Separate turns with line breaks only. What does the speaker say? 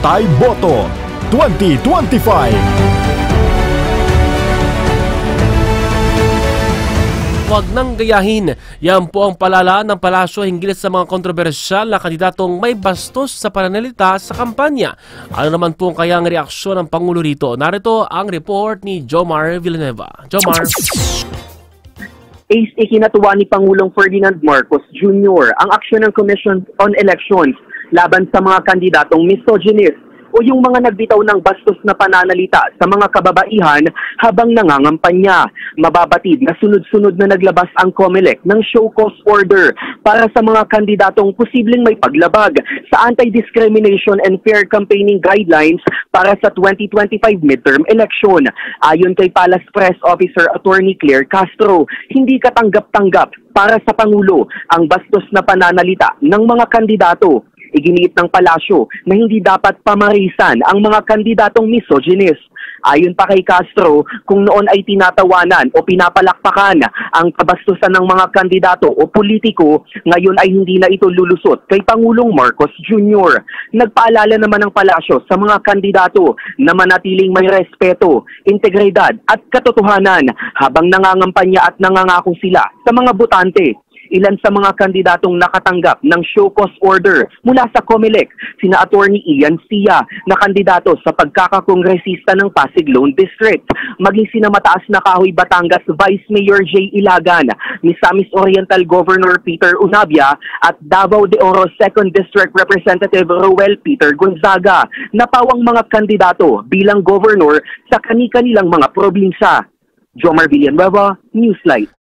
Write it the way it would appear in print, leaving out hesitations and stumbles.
Bantay Boto 2025.
Huwag nang gayahin. Yan po ang palala ng palasyo hinggil sa mga kontrobersyal na kandidatong may bastos sa pananalita sa kampanya. Ano naman po kayang reaksyon ng Pangulo rito? Narito ang report ni Jomar Villanueva. Jomar.
Ikinatuwa ni Pangulong Ferdinand Marcos Jr. ang aksyon ng Commission on Elections laban sa mga kandidatong misogynist o yung mga nagbitaw ng bastos na pananalita sa mga kababaihan habang nangangampanya. Mababatid na sunod-sunod na naglabas ang COMELEC ng show cause order para sa mga kandidatong posibleng may paglabag sa Anti-Discrimination and Fair Campaigning Guidelines para sa 2025 midterm election. Ayon kay Palace Press Officer Attorney Claire Castro, hindi katanggap-tanggap para sa Pangulo ang bastos na pananalita ng mga kandidato. Iginiit ng palasyo na hindi dapat pamarisan ang mga kandidatong misogynist. Ayon pa kay Castro, kung noon ay tinatawanan o pinapalakpakan ang kabastusan ng mga kandidato o politiko, ngayon ay hindi na ito lulusot kay Pangulong Marcos Jr. Nagpaalala naman ng palasyo sa mga kandidato na manatiling may respeto, integridad at katotohanan habang nangangampanya at nangangako sila sa mga botante. Ilan sa mga kandidatong nakatanggap ng show cause order mula sa COMELEC, sina Attorney Ian Sia na kandidato sa pagkakakongresista ng Pasig Lone District, maging sina Mataas na Kahoy Batangas Vice Mayor J. Ilagan, Misamis Oriental Governor Peter Unabia at Davao de Oro 2nd District Representative Roel Peter Gonzaga, na pawang mga kandidato bilang governor sa kani-kanilang mga probinsya. Jomar Villanueva, Newslight.